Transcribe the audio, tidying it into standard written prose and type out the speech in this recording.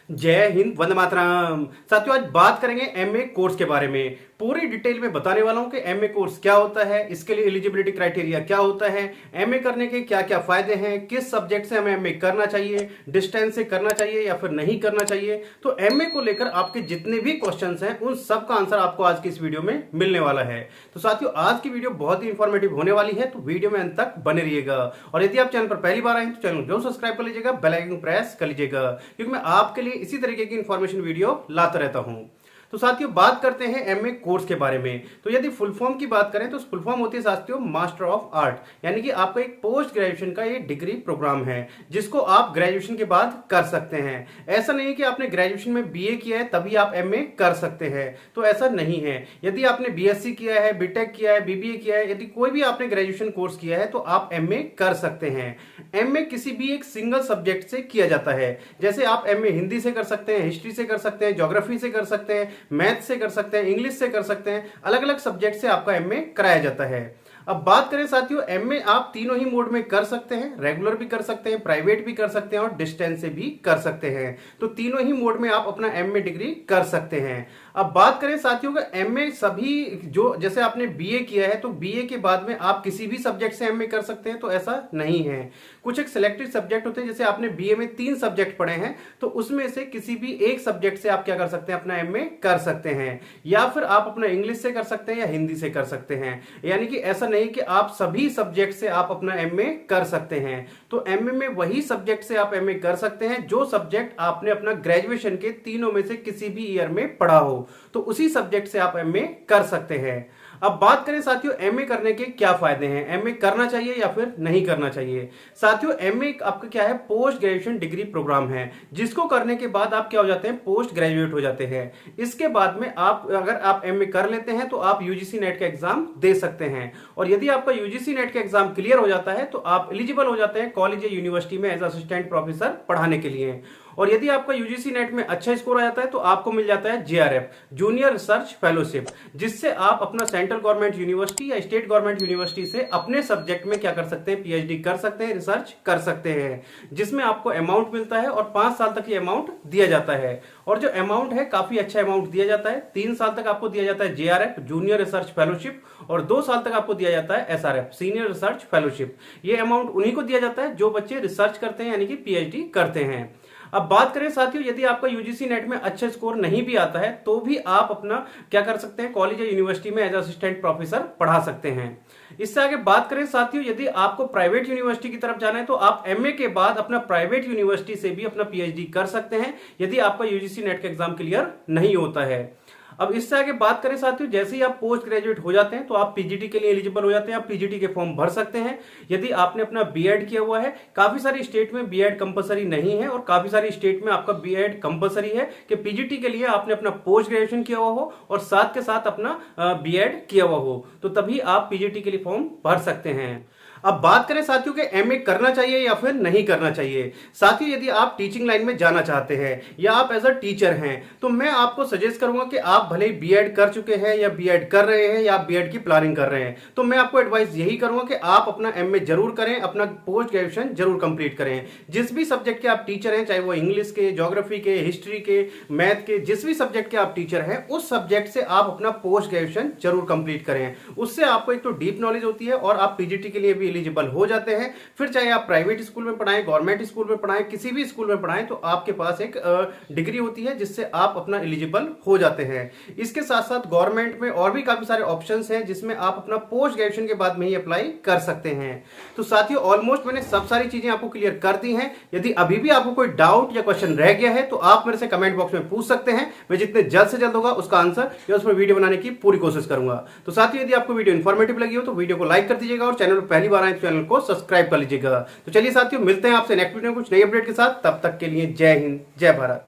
जय हिंद, वंदे मातरम। साथियों, आज बात करेंगे एमए कोर्स के बारे में। पूरी डिटेल में बताने वाला हूं कि एमए कोर्स क्या होता है, इसके लिए एलिजिबिलिटी क्राइटेरिया क्या होता है, एमए करने के क्या क्या फायदे हैं, किस सब्जेक्ट से हमें एमए करना चाहिए, डिस्टेंस से करना चाहिए या फिर नहीं करना चाहिए। तो एमए को लेकर आपके जितने भी क्वेश्चंस हैं उन सब का आंसर आपको आज की इस वीडियो में मिलने वाला है। तो साथियों, आज की वीडियो बहुत ही इंफॉर्मेटिव होने वाली है, तो वीडियो में अंत तक बने रहिएगा। और यदि आप चैनल पर पहली बार आए तो चैनल को जरूर सब्सक्राइब कर लीजिएगा, बेल आइकन प्रेस कर लीजिएगा, क्योंकि मैं आपके लिए इसी तरीके की इंफॉर्मेशन वीडियो लाता रहता हूं। तो साथियों, बात करते हैं एमए कोर्स के बारे में। तो यदि फुल फॉर्म की बात करें तो फुल फॉर्म होती है साथियों मास्टर ऑफ आर्ट, यानी कि आपका एक पोस्ट ग्रेजुएशन का ये डिग्री प्रोग्राम है जिसको आप ग्रेजुएशन के बाद कर सकते हैं। ऐसा नहीं है कि आपने ग्रेजुएशन में बीए किया है तभी आप एमए कर सकते हैं, तो ऐसा नहीं है। यदि आपने बीएससी किया है, बीटेक किया है, बीबीए किया है, यदि कोई भी आपने ग्रेजुएशन कोर्स किया है तो आप एमए कर सकते हैं। एमए किसी भी एक सिंगल सब्जेक्ट से किया जाता है। जैसे आप एमए हिंदी से कर सकते हैं, हिस्ट्री से कर सकते हैं, ज्योग्राफी से कर सकते हैं, मैथ से कर सकते हैं, इंग्लिश से कर सकते हैं। अलग अलग सब्जेक्ट से आपका एमए कराया जाता है। अब बात करें साथियों, एमए आप तीनों ही मोड में कर सकते हैं। रेगुलर भी कर सकते हैं, प्राइवेट भी कर सकते हैं और डिस्टेंस से भी कर सकते हैं। तो तीनों ही मोड में आप अपना एमए डिग्री कर सकते हैं। अब बात करें साथियों का एमए सभी जो जैसे आपने बीए किया है तो बीए के बाद में आप किसी भी सब्जेक्ट से एमए कर सकते हैं, तो ऐसा नहीं है। कुछ एक सिलेक्टेड सब्जेक्ट होते हैं, जैसे आपने बीए में 3 सब्जेक्ट पढ़े हैं तो उसमें से किसी भी एक सब्जेक्ट से आप क्या कर सकते हैं, अपना एमए कर सकते हैं। या फिर आप अपना इंग्लिश से कर सकते हैं या हिंदी से कर सकते हैं। यानी कि ऐसा नहीं कि आप सभी सब्जेक्ट से आप अपना एमए कर सकते हैं। तो एमए में वही सब्जेक्ट से आप एमए कर सकते हैं जो सब्जेक्ट आपने अपना ग्रेजुएशन के तीनों में से किसी भी ईयर में पढ़ा हो, तो उसी सब्जेक्ट से आप एमए कर सकते हैं। अब बात करें साथियों एमए करने के क्या फायदे हैं, एमए करना चाहिए या फिर नहीं करना चाहिए। साथियों, एमए आपका क्या है, पोस्ट ग्रेजुएशन डिग्री प्रोग्राम है, जिसको करने के बाद आप क्या हो जाते हैं, पोस्ट ग्रेजुएट हो जाते हैं। इसके बाद में आप अगर आप एमए कर लेते हैं तो आप यूजीसी नेट का एग्जाम दे सकते हैं। और यदि आपका यूजीसी नेट का एग्जाम क्लियर हो जाता है तो आप एलिजिबल हो जाते हैं कॉलेज या यूनिवर्सिटी में एज असिस्टेंट प्रोफेसर पढ़ाने के लिए। और यदि आपका यूजीसी नेट में अच्छा स्कोर आ जाता है तो आपको मिल जाता है जेआरएफ, जूनियर रिसर्च फेलोशिप, जिससे आप अपना सेंट्रल गवर्नमेंट यूनिवर्सिटी या स्टेट गवर्नमेंट यूनिवर्सिटी से अपने सब्जेक्ट में क्या कर सकते हैं, पीएचडी कर सकते हैं, रिसर्च कर सकते हैं, जिसमें आपको अमाउंट मिलता है और 5 साल तक ये अमाउंट दिया जाता है। और जो अमाउंट है काफी अच्छा अमाउंट दिया जाता है। 3 साल तक आपको दिया जाता है जेआरएफ, जूनियर रिसर्च फेलोशिप, और 2 साल तक आपको दिया जाता है एसआरएफ, सीनियर रिसर्च फेलोशिप। ये अमाउंट उन्हीं को दिया जाता है जो बच्चे रिसर्च करते हैं, यानी कि पीएचडी करते हैं। अब बात करें साथियों, यदि आपका यूजीसी नेट में अच्छा स्कोर नहीं भी आता है तो भी आप अपना क्या कर सकते हैं, कॉलेज या यूनिवर्सिटी में एज असिस्टेंट प्रोफेसर पढ़ा सकते हैं। इससे आगे बात करें साथियों, यदि आपको प्राइवेट यूनिवर्सिटी की तरफ जाना है तो आप एमए के बाद अपना प्राइवेट यूनिवर्सिटी से भी अपना पीएचडी कर सकते हैं, यदि आपका यूजीसी नेट का एग्जाम क्लियर नहीं होता है। अब इससे आगे बात करें साथियों, जैसे ही आप पोस्ट ग्रेजुएट हो जाते हैं तो आप पीजीटी के लिए एलिजिबल हो जाते हैं। आप पीजीटी के फॉर्म भर सकते हैं यदि आपने अपना बीएड किया हुआ है। काफी सारी स्टेट में बीएड कंपलसरी नहीं है और काफी सारी स्टेट में आपका बीएड कंपलसरी है कि पीजीटी के लिए आपने अपना पोस्ट ग्रेजुएशन किया हुआ हो और साथ के साथ अपना बीएड किया हुआ हो, तो तभी आप पीजीटी के लिए फॉर्म भर सकते हैं। अब बात करें साथियों के एमए करना चाहिए या फिर नहीं करना चाहिए। साथियों, यदि आप टीचिंग लाइन में जाना चाहते हैं या आप एज अ टीचर हैं तो मैं आपको सजेस्ट करूंगा कि आप भले ही बीएड कर चुके हैं या बीएड कर रहे हैं या बीएड की प्लानिंग कर रहे हैं, तो मैं आपको एडवाइस यही करूंगा कि आप अपना एमए जरूर करें, अपना पोस्ट ग्रेजुएशन जरूर कंप्लीट करें। जिस भी सब्जेक्ट के आप टीचर हैं, चाहे वो इंग्लिश के, ज्योग्राफी के, हिस्ट्री के, मैथ के, जिस भी सब्जेक्ट के आप टीचर हैं उस सब्जेक्ट से आप अपना पोस्ट ग्रेजुएशन जरूर कंप्लीट करें। उससे आपको एक तो डीप नॉलेज होती है और आप पीजीटी के लिए भी एलिजिबल हो जाते हैं। फिर चाहे आप प्राइवेट स्कूल में पढ़ाएं, गवर्नमेंट स्कूल में पढ़ाएं, किसी भी स्कूल में पढ़ाएं, तो आपके पास एक डिग्री होती है जिससे आप अपना एलिजिबल हो जाते हैं। इसके साथ साथ गवर्नमेंट में और भी काफी सारे ऑप्शंस हैं जिसमें आप अपना पोस्ट ग्रेजुएशन के बाद में ही अप्लाई कर सकते हैं। तो साथियों, ऑलमोस्ट मैंने सब सारी चीजें आपको क्लियर कर दी हैं। यदि अभी भी आपको कोई डाउट या क्वेश्चन रह गया है तो आप मेरे से कमेंट बॉक्स में पूछ सकते हैं। मैं जितने जल्द से जल्द होगा उसका आंसर या उस पर वीडियो बनाने की पूरी कोशिश करूंगा। तो साथियों, यदि आपको वीडियो इंफॉर्मेटिव लगी हो तो वीडियो को लाइक कर दीजिएगा और चैनल पर पहली बार आए तो चैनल को सब्सक्राइब कर लीजिएगा। तो चलिए साथियों, मिलते हैं आपसे नेक्स्ट वीडियो में कुछ नई अपडेट के साथ। तब तक के लिए जय हिंद, जय भारत।